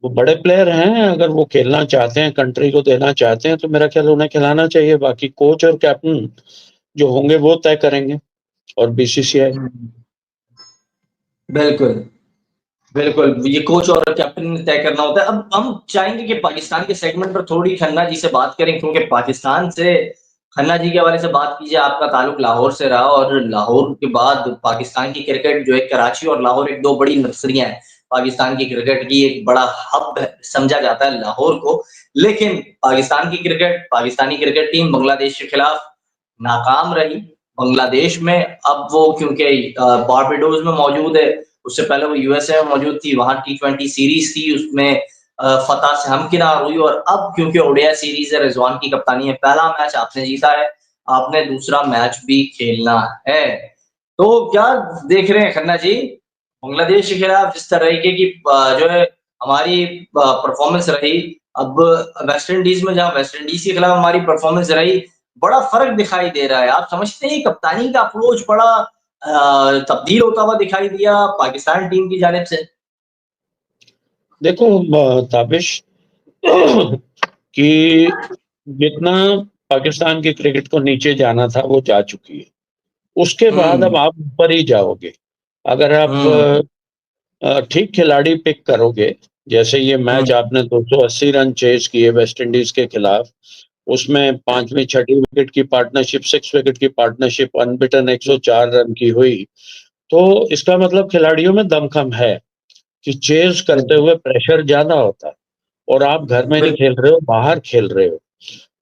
वो बड़े प्लेयर हैं, अगर वो खेलना चाहते हैं, कंट्री को देना चाहते हैं, तो मेरा ख्याल उन्हें खिलाना चाहिए। बाकी कोच और कैप्टन जो होंगे वो तय करेंगे, और बीसीसीआई। बिल्कुल, बिल्कुल। ये कोच और कैप्टन ने तय करना होता है। अब हम चाहेंगे कि पाकिस्तान के सेगमेंट पर थोड़ी खन्ना जी से बात करें, क्योंकि पाकिस्तान से खन्ना जी के हवाले से बात कीजिए। आपका ताल्लुक लाहौर से रहा और लाहौर के बाद पाकिस्तान की क्रिकेट जो है, कराची और लाहौर एक 2 बड़ी नर्सरियाँ हैं। पाकिस्तान की क्रिकेट की एक बड़ा हब समझा जाता है लाहौर को। लेकिन पाकिस्तान की cricket, Pakistani cricket team Bangladesh के खिलाफ नाकाम रही। बांग्लादेश में अब वो क्योंकि बारबाडोस में मौजूद है, उससे पहले वो यूएसए में मौजूद थी, वहाँ टी20 सीरीज़ थी, उसमें फ़तह से हमकिनार हुई और अब क्योंकि ओडीआई सीरीज़ है, रिज़वान की कप्तानी है, पहला मैच आपने जीता है, आपने दूसरा मैच भी खेलना है। तो क्या देख रहे हैं खन्ना जी, बांग्लादेश के खिलाफ जिस तरीके की जो है हमारी परफ़ॉर्मेंस रही, अब वेस्ट इंडीज़ में जहाँ वेस्ट इंडीज़ के खिलाफ हमारी परफ़ॉर्मेंस रही, बड़ा फ़र्क दिखाई दे रहा है। आप समझते हैं कप्तानी का अप्रोच बड़ा तब्दील होता हुआ दिखाई दिया पाकिस्तान टीम की जानिब से? देखो ताबिश कि जितना पाकिस्तान की क्रिकेट को नीचे जाना था वो जा चुकी है। उसके बाद अब हुँ, आप ऊपर ही जाओगे। अगर आप हुँ, ठीक खिलाड़ी पिक करोगे, जैसे ये हुँ, मैच आपने 280 रन चेज़ किए वेस्ट इंडीज़ के खिलाफ, उसमें 5वीं 6वीं विकेट की पार्टनरशिप, 6 विकेट की पार्टनरशिप अनबीटन 104 रन की हुई। तो इसका मतलब खिलाड़ियों में दमखम है कि चेज़ करते बिल्कुल, हुए प्रेशर ज़्यादा होता है, और आप घर में नहीं बिल्कुल। खेल रहे हो, बाहर खेल रहे हो।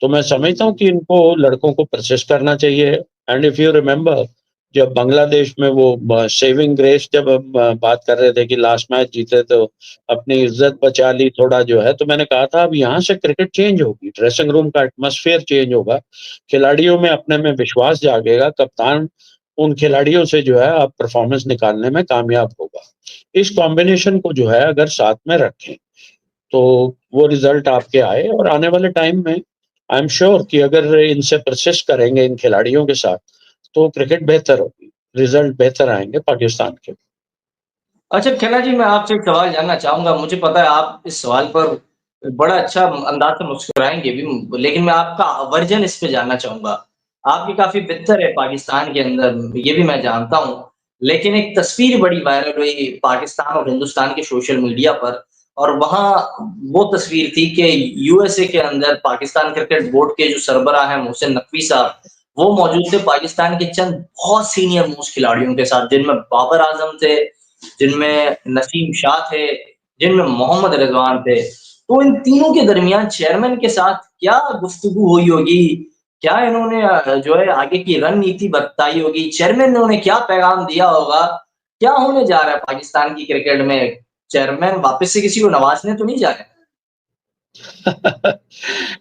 तो मैं समझता हूँ कि इनको लड़कों को परसिस्ट करना चाहिए। एंड इफ यू रिमेंबर, जब बांग्लादेश में वो सेविंग ग्रेस, जब हम बात कर रहे थे कि लास्ट मैच जीते तो अपनी इज्जत बचा ली थोड़ा जो है, तो मैंने कहा था अब यहाँ से क्रिकेट चेंज होगी, ड्रेसिंग रूम का एटमॉस्फेयर चेंज होगा, खिलाड़ियों में अपने में विश्वास जागेगा, कप्तान उन खिलाड़ियों से जो है अब परफॉर्मेंस निकालने में कामयाब होगा। इस कॉम्बिनेशन को जो है अगर साथ में रखें तो वो रिजल्ट आपके आए, और आने वाले टाइम में आई एम श्योर कि अगर इनसे परसिस्ट करेंगे इन खिलाड़ियों के साथ, तो क्रिकेट बेहतर होगी, रिजल्ट बेहतर आएँगे पाकिस्तान के। अच्छा खन्ना जी, मैं आपसे एक सवाल जानना चाहूँगा। मुझे पता है आप इस सवाल पर बड़ा अच्छा अंदाज़ से मुस्कुराएँगे भी, लेकिन मैं आपका वर्जन इस पे जानना चाहूँगा। आपकी काफ़ी बित्तर है पाकिस्तान के अंदर, ये भी मैं जानता हूँ। लेकिन एक तस्वीर बड़ी वायरल हुई पाकिस्तान और हिंदुस्तान के सोशल मीडिया पर, और वहाँ वो तस्वीर थी कि यूएसए के अंदर पाकिस्तान क्रिकेट बोर्ड के जो सरबराह हैं मोहसिन नकवी साहब, वो मौजूद थे पाकिस्तान के चंद बहुत सीनियर मोस्ट खिलाड़ियों के साथ, जिनमें बाबर आज़म थे, जिनमें नसीम शाह थे, जिनमें मोहम्मद रिज़वान थे। तो इन तीनों के दरमियान चेयरमैन के साथ क्या गुफ्तगू हुई होगी? क्या इन्होंने जो है आगे की रणनीति बताई होगी? चेयरमैन ने उन्हें क्या पैगाम दिया होगा? क्या होने जा रहा है पाकिस्तान की क्रिकेट में? चेयरमैन वापस से किसी को नवाज़ने तो नहीं जा रहे?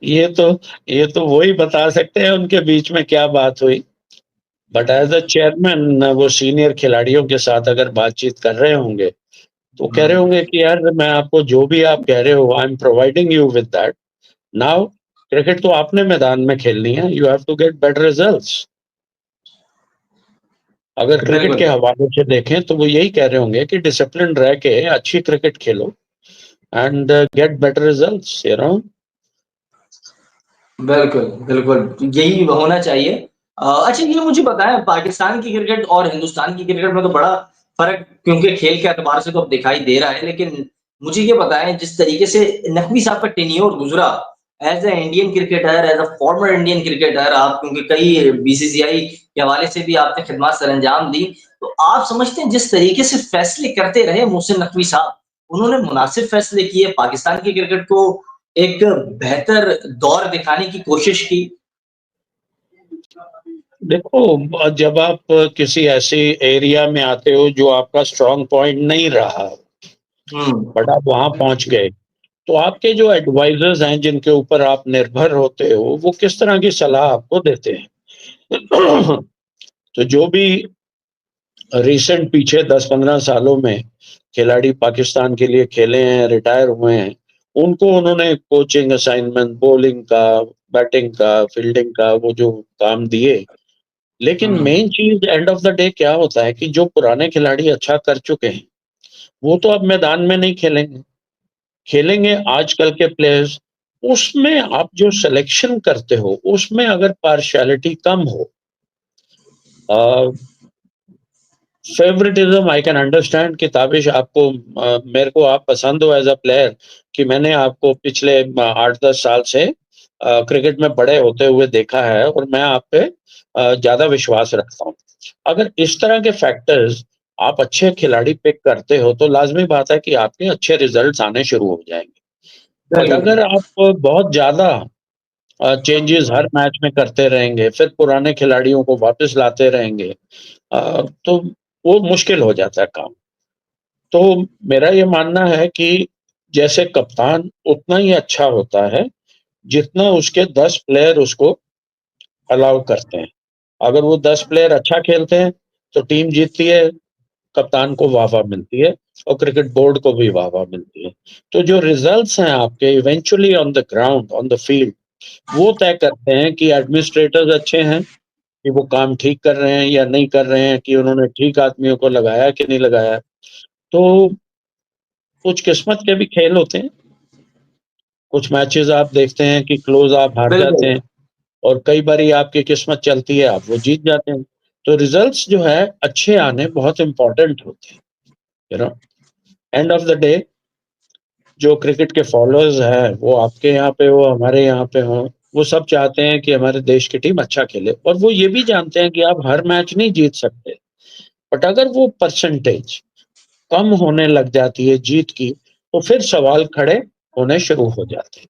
ये तो ये तो वो ही बता सकते हैं उनके बीच में क्या बात हुई। बट एज़ अ चेयरमैन वो सीनियर खिलाड़ियों के साथ अगर बातचीत कर रहे होंगे, तो कह रहे हुँ। होंगे कि यार मैं आपको जो भी आप कह रहे हो, I am providing you with that. Now cricket तो आपने मैदान में खेलनी है, you have to get better results. अगर क्रिकेट के बिल्कुल, हवाले से देखें तो वो यही कह रहे होंगे कि डिसिप्लिन रह के अच्छी cricket Khelo and gate better results, you know. बिल्कुल, बिल्कुल, यही होना चाहिए। अच्छा ये मुझे बताएँ पाकिस्तान की क्रिकेट और हिंदुस्तान की क्रिकेट में तो बड़ा फ़र्क क्योंकि खेल के एतबार से तो अब दिखाई दे रहा है, लेकिन मुझे ये बताएँ जिस तरीके से नकवी साहब का टेन्योर गुज़रा as a Indian cricketer, as a former Indian cricketer, आप क्योंकि कई बीसीसीआई के हवाले से भी आपने खिदमत सरअंजाम दी, तो आप समझते हैं जिस तरीके से फैसले करते रहे मोहसिन नकवी साहब, उन्होंने मुनासिब फैसले किए, पाकिस्तान की क्रिकेट को एक बेहतर दौर दिखाने की कोशिश की। देखो, जब आप किसी ऐसी एरिया में आते हो जो आपका स्ट्रॉन्ग पॉइंट नहीं रहा, हुँ, बट आप वहाँ पहुँच गए, तो आपके जो एडवाइज़र्स हैं जिनके ऊपर आप निर्भर होते हो, वो किस तरह की सलाह आपको देते हैं। तो जो भी रिसेंट पीछे 10-15 सालों में खिलाड़ी पाकिस्तान के लिए खेले हैं, रिटायर हुए हैं, उनको उन्होंने कोचिंग असाइनमेंट, बॉलिंग का, बैटिंग का, फील्डिंग का वो जो काम दिए। लेकिन हुँ, मेन चीज़ एंड ऑफ द डे क्या होता है कि जो पुराने खिलाड़ी अच्छा कर चुके हैं, वो तो अब मैदान में नहीं खेलेंगे। खेलेंगे आजकल के प्लेयर्स, उसमें आप जो सिलेक्शन करते हो, उसमें अगर पार्शियलिटी कम हो, फेवरेटिज्म आई कैन अंडरस्टैंड कि ताबिश आपको मेरे को आप पसंद हो एज अ प्लेयर, कि मैंने आपको पिछले 8-10 साल से क्रिकेट में बड़े होते हुए देखा है और मैं आप पे ज्यादा विश्वास रखता हूँ। अगर इस तरह के फैक्टर्स आप अच्छे खिलाड़ी पिक करते हो तो लाजमी बात है कि आपके अच्छे रिजल्ट्स आने शुरू हो जाएंगे। बट बिल्कुल। अगर आप बहुत ज्यादा चेंजेस हर मैच में करते रहेंगे, फिर पुराने खिलाड़ियों को वापस लाते रहेंगे, तो वो मुश्किल हो जाता है काम। तो मेरा ये मानना है कि जैसे कप्तान उतना ही अच्छा होता है जितना उसके 10 प्लेयर उसको अलाउ करते हैं। अगर वो 10 प्लेयर अच्छा खेलते हैं तो टीम जीतती है, कप्तान को वाह-वाह मिलती है और क्रिकेट बोर्ड को भी वाह-वाह मिलती है। तो जो रिजल्ट्स हैं आपके eventually on the ground, on the field, वो तय करते हैं कि एडमिनिस्ट्रेटर्स अच्छे हैं, कि वो काम ठीक कर रहे हैं या नहीं कर रहे हैं, कि उन्होंने ठीक आदमियों को लगाया कि नहीं लगाया। तो कुछ किस्मत के भी खेल होते हैं। कुछ मैचेस आप देखते हैं कि क्लोज आप हार जाते बिल्कुल। हैं और कई बारी आपकी किस्मत चलती है, आप वो जीत जाते हैं। तो रिजल्ट्स जो है अच्छे आने बहुत इम्पोर्टेंट होते हैं, you know. And of the day जो क्रिकेट के फॉलोअर्स हैं, वो आपके यहाँ पे हो, हमारे यहाँ पे हो, वो सब चाहते हैं कि हमारे देश की टीम अच्छा खेले और वो ये भी जानते हैं कि आप हर मैच नहीं जीत सकते। बट अगर वो परसेंटेज कम होने लग जाती है जीत की, तो फिर सवाल खड़े होने शुरू हो जाते हैं।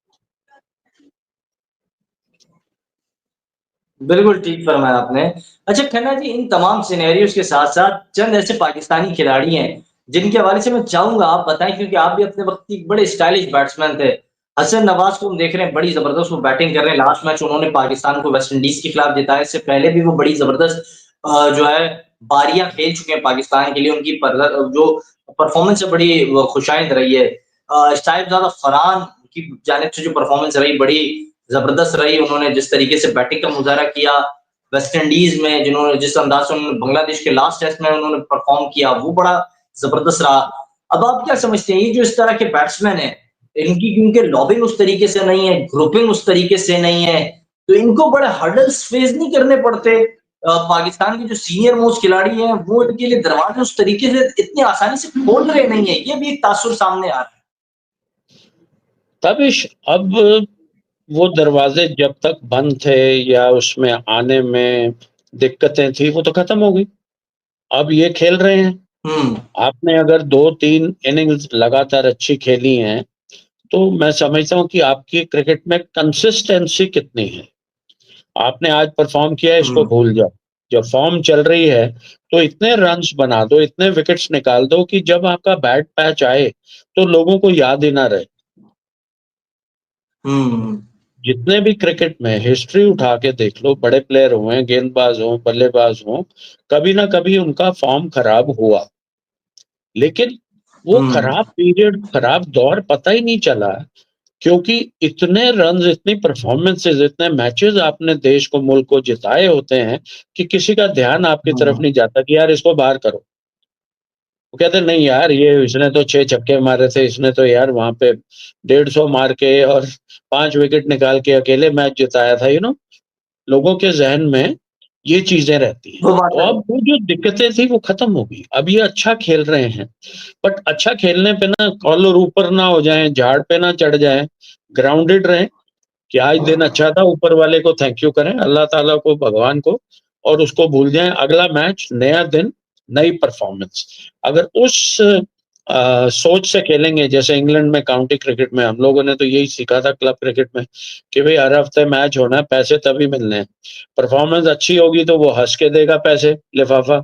बिल्कुल ठीक फरमाया आपने। अच्छा खन्ना जी, इन तमाम सिनेरियोज़ के साथ-साथ चंद ऐसे पाकिस्तानी खिलाड़ी हैं, जिनके हवाले से मैं चाहूँगा आप बताएँ, क्योंकि आप भी अपने वक़्त की बड़े स्टाइलिश बैट्समैन थे। हसन नवाज़ को हम देख रहे हैं, बड़ी ज़बरदस्त वो बैटिंग कर रहे हैं। लास्ट मैच उन्होंने पाकिस्तान को वेस्ट इंडीज़ के खिलाफ जिताया, इससे पहले भी वो बड़ी ज़बरदस्त जो है पारियाँ खेल चुके हैं पाकिस्तान के लिए। उनकी जो परफ़ॉर्मेंस है बड़ी वो खुशाइंद रही है। शाहिबज़ादा फरहान की जानिब से जो परफ़ॉर्मेंस रही बड़ी ज़बरदस्त रही। उन्होंने जिस तरीके से बैटिंग का मुज़ाहरा किया वेस्ट इंडीज़ में, जिन्होंने जिस अंदाज़ से उन्होंने बांग्लादेश के लास्ट टेस्ट में उन्होंने परफ़ॉर्म किया, वो बड़ा ज़बरदस्त रहा। अब आप क्या समझते हैं, ये जो इस तरह के बैट्समैन हैं, इनकी क्योंकि लॉबिंग उस तरीके से नहीं है, ग्रुपिंग उस तरीके से नहीं है, तो इनको बड़े हर्डल्स फेस नहीं करने पड़ते? पाकिस्तान के जो सीनियर मोस्ट खिलाड़ी हैं, वो इनके लिए दरवाज़े उस तरीके से इतनी आसानी से खोल रहे नहीं है। ये भी एक तासुर सामने आ रहा है। तबिश अब वो दरवाजे जब तक बंद थे या उसमें आने में दिक्कतें थी, वो तो खत्म हो गई। अब ये खेल रहे हैं। हुँ। आपने अगर 2-3 इनिंग्स लगातार अच्छी खेली हैं, तो मैं समझता हूँ कि आपकी क्रिकेट में कंसिस्टेंसी कितनी है। आपने आज परफ़ॉर्म किया है, इसको हुँ। भूल जाओ। जब फ़ॉर्म चल रही है, तो इतने रन्स बना दो, इतने विकेट्स निकाल दो कि जब आपका बैड पैच आए, तो लोगों को याद ही ना रहे। हुँ। जितने भी क्रिकेट में हिस्ट्री उठा के देख लो, बड़े प्लेयर हुए, गेंदबाज हों, बल्लेबाज हों, कभी ना कभी उनका फ़ॉर्म खराब हुआ। लेकिन वो हुँ। खराब पीरियड, खराब दौर पता ही नहीं चला, क्योंकि इतने रन्स, इतनी परफ़ॉर्मेंसेज़, इतने मैचेज़ आपने देश को, मुल्क को जिताए होते हैं कि किसी का ध्यान आपकी तरफ हुँ। नहीं जाता कि यार इसको बाहर करो। वो कहते हैं नहीं यार, ये इसने तो 6 छक्के मारे थे, इसने तो यार वहाँ पे 150 मार के और 5 विकेट निकाल के अकेले मैच जिताया था, लोगों के ज़हन में ये चीज़ें रहती हैं। वो बात तो है। अब वो जो दिक्कतें थी वो खत्म हो गई। अब ये अच्छा खेल रहे हैं, बट अच्छा खेलने पे ना कॉलर ऊपर ना हो जाएँ, झाड़ पे ना चढ़ जाएँ, ग्राउंडेड रहें कि आज दिन अच्छा था, ऊपर वाले को थैंक यू करें, अल्लाह ताला को, भगवान को, और उसको भूल जाएँ। अगला मैच, नया दिन, नई परफ़ॉर्मेंस। अगर उस सोच से खेलेंगे, जैसे इंग्लैंड में काउंटी क्रिकेट में हम लोगों ने तो यही सीखा था क्लब क्रिकेट में, कि भई हर हफ्ते मैच होना है, पैसे तभी मिलने हैं। परफ़ॉर्मेंस अच्छी होगी तो वो हँस के देगा पैसे, लिफ़ाफ़ा।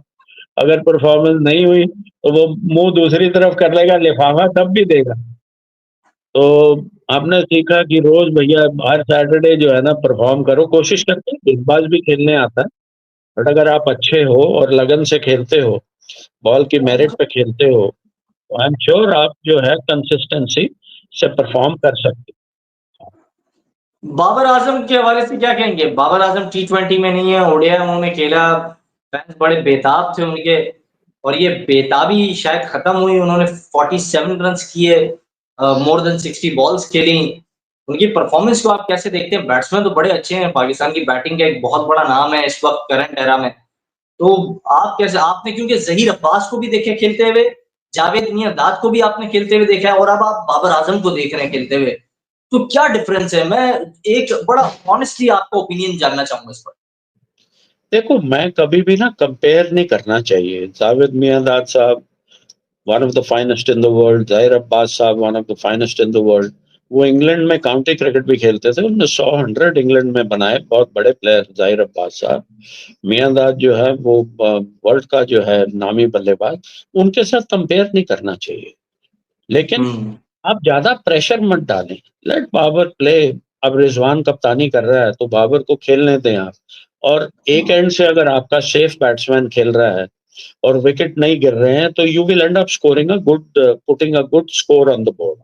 अगर परफ़ॉर्मेंस नहीं हुई, तो वो मुँह दूसरी तरफ कर लेगा, लिफ़ाफ़ा तब भी देगा। तो आपने सीखा कि रोज़ भैया हर सैटरडे जो है ना परफ़ॉर्म करो, कोशिश करते हैं, गेंदबाज़ भी खेलने आता है, बट अगर आप अच्छे हो और लगन से खेलते हो, बॉल की मेरिट पे खेलते हो, तो आई एम श्योर आप जो है कंसिस्टेंसी से परफ़ॉर्म कर सकते बाबर आज़म के हवाले से क्या कहेंगे? बाबर आज़म टी20 में नहीं है, ओडीआई उन्होंने खेला, फैन्स बड़े बेताब थे उनके और ये बेताबी शायद खत्म हुई, उन्होंने 47 रन्स किए। मोर देन 60 बॉल्स खेली। उनकी परफॉर्मेंस को आप कैसे देखते हैं? बैट्समैन तो बड़े अच्छे हैं, पाकिस्तान की बैटिंग का एक बहुत बड़ा नाम है इस वक्त करंट एरा में। तो आप कैसे, आपने क्योंकि ज़हीर अब्बास को भी देखे खेलते हुए, जावेद मियांदाद को भी आपने खेलते हुए देखा है और अब आप बाबर आजम को देख रहे हैं खेलते हुए। तो क्या डिफरेंस है? मैं एक बड़ा ऑनेस्टली आपका ओपिनियन जानना चाहूँगा इस पर। देखो, मैं कभी भी ना कंपेयर नहीं करना चाहिए। जावेद मियांदाद साहब one of the finest in the world, ज़ाहिर अब्बास साहब one of the finest in the world. वो इंग्लैंड में काउंटी क्रिकेट भी खेलते थे, उन्होंने 100 इंग्लैंड में बनाए, बहुत बड़े प्लेयर ज़ाहिर अब्बास साहब। मियांदाद जो है वो वर्ल्ड का जो है नामी बल्लेबाज, उनके साथ कंपेयर नहीं करना चाहिए। लेकिन हुँ। आप ज़्यादा प्रेशर मत डालें, लेट बाबर प्ले। अब रिजवान कप्तानी कर रहा है तो बाबर को खेलने दें आप। और एक एंड से अगर आपका सेफ बैट्समैन खेल रहा है और विकेट नहीं गिर रहे हैं, तो you will and up scoring a good, putting a good score on the board.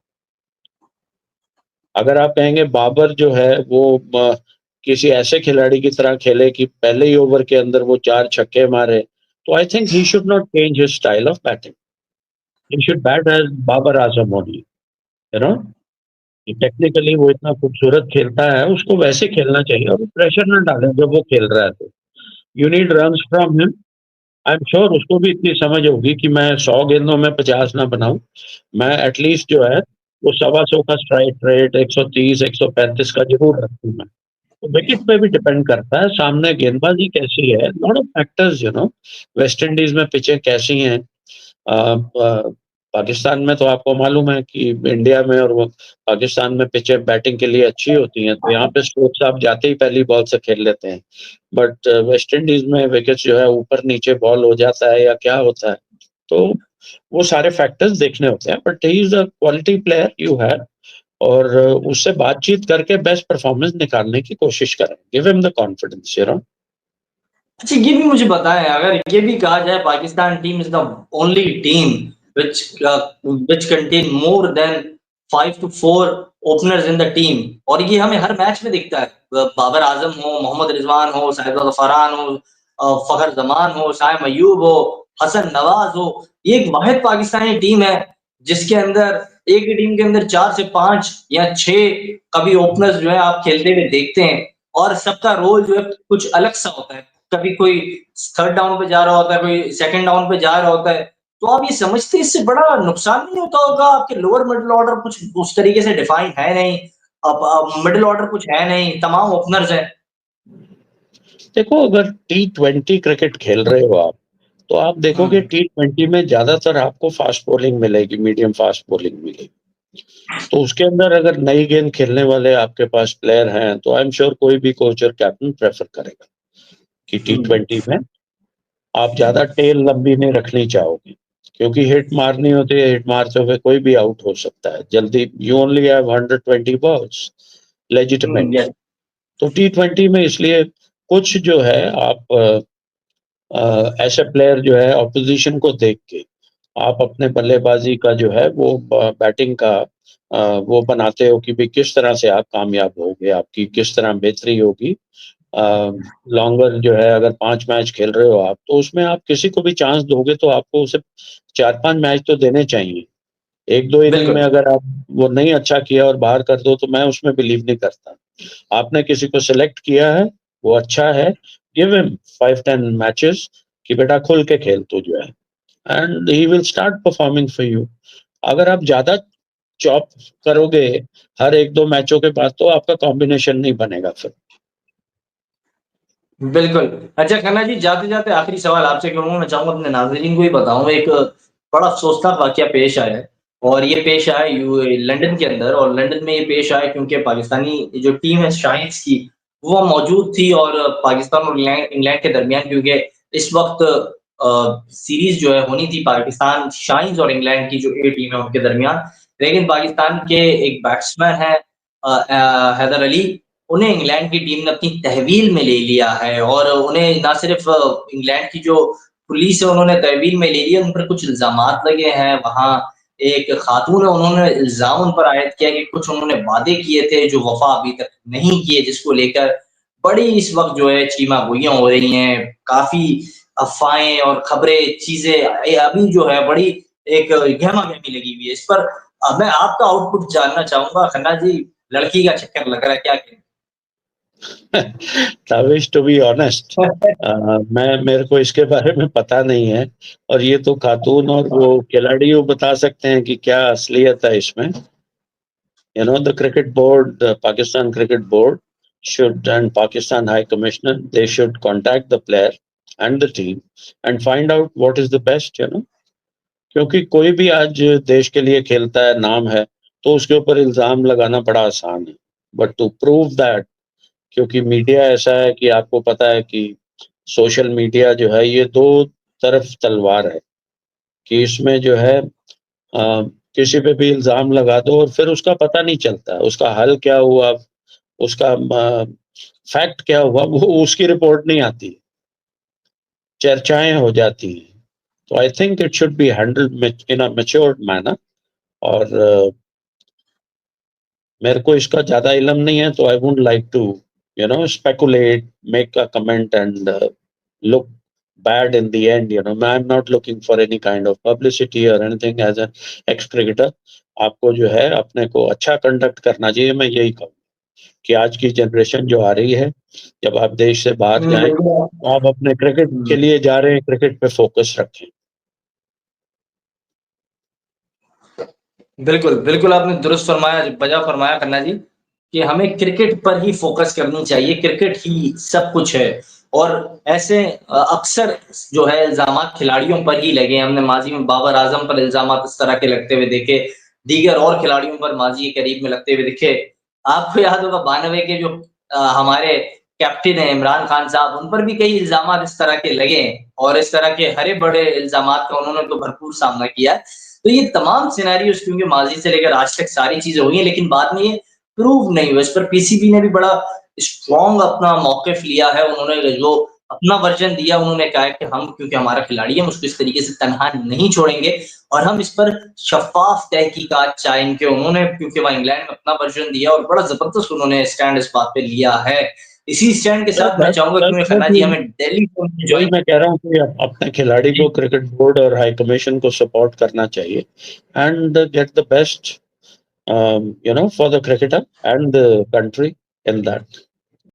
अगर आप कहेंगे बाबर जो है वो किसी ऐसे खिलाड़ी की तरह खेले कि पहले ही ओवर के अंदर वो 4 छक्के मारे, तो I think he should not change his style of batting. He should bat as Babar Azam only, you know? कि टेक्निकली वो इतना खूबसूरत खेलता है, उसको वैसे खेलना चाहिए और प्रेशर ना डालें जब वो खेल रहा है तो। You need runs from him. I am sure उसको भी इतनी समझ होगी कि मैं 100 गेंदों में 50 ना बनाऊँ। मैं एटलीस्ट जो है वो सवा सौ का स्ट्राइक रेट 130, 135 का ज़रूर रखूँ मैं। तो विकेट पे भी डिपेंड करता है, सामने गेंदबाजी कैसी है, lot of factors, you know. West Indies में पिचें कैसी हैं, पाकिस्तान में तो आपको मालूम है कि इंडिया में और वो पाकिस्तान में पिचें बैटिंग के लिए अच्छी होती हैं, तो यहाँ पे स्टोक्स आप जाते ही पहली बॉल से खेल लेते हैं। बट वेस्ट इंडीज़ में विकेट्स जो है ऊपर-नीचे बॉल हो जाता है या क्या होता है, तो वो सारे फैक्टर्स देखने होते हैं। But he is a quality player you have, और उससे बातचीत करके बेस्ट परफॉर्मेंस निकालने की कोशिश करें। Give him the confidence, you know. अच्छा, ये भी मुझे बताएं, अगर ये भी कहा जाए Pakistan team is the only team which contain more than 5 to 4 openers in the team, और ये हमें हर मैच में दिखता है। बाबर आजम हो, मोहम्मद रिजवान हो, शाहिद फरहान हो, फखर जमान हो, शायम अयूब हो, हसन नवाज हो, ये एक वाहिद पाकिस्तानी टीम है जिसके अंदर एक ही टीम के अंदर 4 से 5 या 6 कभी ओपनर्स जो है आप खेलते हुए देखते हैं, और सबका रोल जो है कुछ अलग सा होता है। कभी कोई थर्ड डाउन पे जा रहा होता है, कोई सेकंड डाउन पे जा रहा होता है। तो आप ये समझते हैं इससे बड़ा नुकसान नहीं होता होगा? आपके लोअर मिडल ऑर्डर कुछ उस तरीके से डिफाइन है नहीं, अब मिडल ऑर्डर कुछ है नहीं, तमाम ओपनर्स हैं। देखो, अगर टी20 क्रिकेट खेल रहे हो आप, तो आप देखोगे हम्म, टी20 में ज़्यादातर आपको फास्ट बॉलिंग मिलेगी, मीडियम फास्ट बॉलिंग मिलेगी। तो उसके अंदर अगर नई गेंद खेलने वाले आपके पास प्लेयर हैं, तो आई एम श्योर कोई भी कोच और कैप्टन प्रेफ़र करेगा कि टी20 में आप ज़्यादा टेल लंबी नहीं रखनी चाहोगे, क्योंकि हिट मारनी होती है, हिट मारते हुए कोई भी आउट हो सकता है जल्दी। You only have 120 balls, legitimate. Yes, तो टी20 में इसलिए कुछ जो है आप ऐसे प्लेयर जो है ऑपोजिशन को देख के आप अपने बल्लेबाजी का जो है वो बैटिंग का वो बनाते हो कि भाई किस तरह से आप कामयाब होगे, आपकी किस तरह बेहतरी होगी। लॉन्गर जो है अगर 5 मैच खेल रहे हो आप, तो उसमें आप किसी को भी चांस दोगे तो आपको उसे 4-5 मैच तो देने चाहिए। 1-2 इनिंग में बिल्कुल। अगर आप वो नहीं अच्छा किया और बाहर कर दो, तो मैं उसमें बिलीव नहीं करता। आपने किसी को सिलेक्ट किया है, वो अच्छा है, गिव हिम 5-10 मैचेस कि बेटा खुल के खेल तू जो है, and he will start performing for you. अगर आप ज़्यादा चॉप करोगे हर 1-2 मैचों के बाद, तो आपका कॉम्बिनेशन नहीं बनेगा फिर। बिल्कुल। अच्छा खन्ना जी, जाते-जाते आखिरी सवाल आपसे करूँगा, मैं चाहूँगा अपने नाज़रीन को भी बताऊँ। एक बड़ा अफ़सोसनाक वाक़या पेश आया है, और ये पेश आया लंदन के अंदर, और लंदन में ये पेश आया क्योंकि पाकिस्तानी जो टीम है शाइन्स की, वो मौजूद थी, और पाकिस्तान और इंग्लैंड के दरमियान, क्योंकि इस वक़्त सीरीज़ जो है होनी थी पाकिस्तान शाइन्स और इंग्लैंड की जो ए टीम है उनके दरमियान। लेकिन पाकिस्तान के एक बैट्समैन हैं हैदर अली, उन्हें इंग्लैंड की टीम ने अपनी तहवील में ले लिया है, और उन्हें ना सिर्फ इंग्लैंड की जो पुलिस है उन्होंने तहवील में ले लिया, उन पर कुछ इल्ज़ामात लगे हैं। वहाँ एक खातून है, उन्होंने इल्ज़ाम उन पर आयद किया कि कुछ उन्होंने वादे किए थे जो वफ़ा अभी तक नहीं किए, जिसको लेकर बड़ी इस वक़्त जो है चीमा-गोइयाँ हो रही हैं। काफ़ी अफ़वाहें और खबरें, चीज़ें अभी जो है बड़ी एक गहमा-गहमी लगी हुई है। इस पर मैं आपका आउटपुट जानना चाहूंगा खन्ना जी, लड़की का चक्कर लग रहा है क्या करें? ताविश, टू बी ऑनेस्ट, मेरे को इसके बारे में पता नहीं है, और ये तो खातून और वो खिलाड़ी वो बता सकते हैं कि क्या असलियत है इसमें। You know, the cricket board, the Pakistan Cricket Board should, and Pakistan High Commissioner, they should contact the player and the team and find out what is the best, you know. क्योंकि कोई भी आज देश के लिए खेलता है, नाम है, तो उसके ऊपर इल्ज़ाम लगाना बड़ा आसान है। बट टू प्रूव दैट, क्योंकि मीडिया ऐसा है कि आपको पता है कि सोशल मीडिया जो है ये 2 तरफ तलवार है, कि इसमें जो है किसी पे भी इल्ज़ाम लगा दो और फिर उसका पता नहीं चलता, उसका हल क्या हुआ, उसका फैक्ट क्या हुआ, वो उसकी रिपोर्ट नहीं आती, चर्चाएँ हो जाती हैं। तो I think it should be handled in a matured manner, और मेरे को इसका ज़्यादा इल्म नहीं है, तो I wouldn't like to, you know, speculate, make a comment and look bad in the end, you know. I'm not looking for any kind of publicity or anything as an ex-cricketer. आपको जो है अपने को अच्छा conduct करना चाहिए, मैं यही कहूँगा कि आज की जनरेशन जो आ रही है, जब आप देश से बाहर जाएँ, तो आप अपने क्रिकेट के लिए जा रहे हैं, क्रिकेट पे फोकस रखें। बिल्कुल, बिल्कुल आपने दुरुस्त फरमाया, वजह फरमाया खन्ना जी, कि हमें क्रिकेट पर ही फ़ोकस करनी चाहिए, क्रिकेट ही सब कुछ है। और ऐसे अक्सर जो है इल्ज़ामात खिलाड़ियों पर ही लगे हैं। हमने माज़ी में बाबर आज़म पर इल्ज़ामात इस तरह के लगते हुए देखे, दीगर और खिलाड़ियों पर माज़ी के करीब में लगते हुए दिखे। आपको याद होगा 92 के जो हमारे कैप्टन हैं इमरान खान साहब, उन पर भी कई इल्ज़ामात इस तरह के लगे हैं और इस तरह के हरे बड़े इल्ज़ामात का उन्होंने तो भरपूर सामना किया है। तो ये तमाम सिनेरियोज़ क्योंकि माज़ी से लेकर आज तक सारी चीज़ें हुई हैं, लेकिन बाद में ये प्रूव नहीं हुआ। इस पर पीसीबी ने भी बड़ा स्ट्रॉन्ग अपना मौक़िफ़ लिया है। उन्होंने जो अपना वर्ज़न दिया, उन्होंने कहा है कि हम क्योंकि हमारा खिलाड़ी है, हम उसको इस तरीके से तन्हा नहीं छोड़ेंगे और हम इस पर शफ़ाफ़ तहकीकात चाहेंगे। उन्होंने क्योंकि वहाँ इंग्लैंड में अपना वर्ज़न दिया और बड़ा ज़बरदस्त उन्होंने स्टैंड इस बात पे लिया है। इसी स्टैंड के साथ मैं चाहूँगा क्योंकि खन्ना जी हमें दिल्ली वही जॉइन मैं कह रहा हूँ कि अपने खिलाड़ी को क्रिकेट बोर्ड और हाई कमीशन को सपोर्ट करना चाहिए and get the best, you know, for the cricketer and the country in that.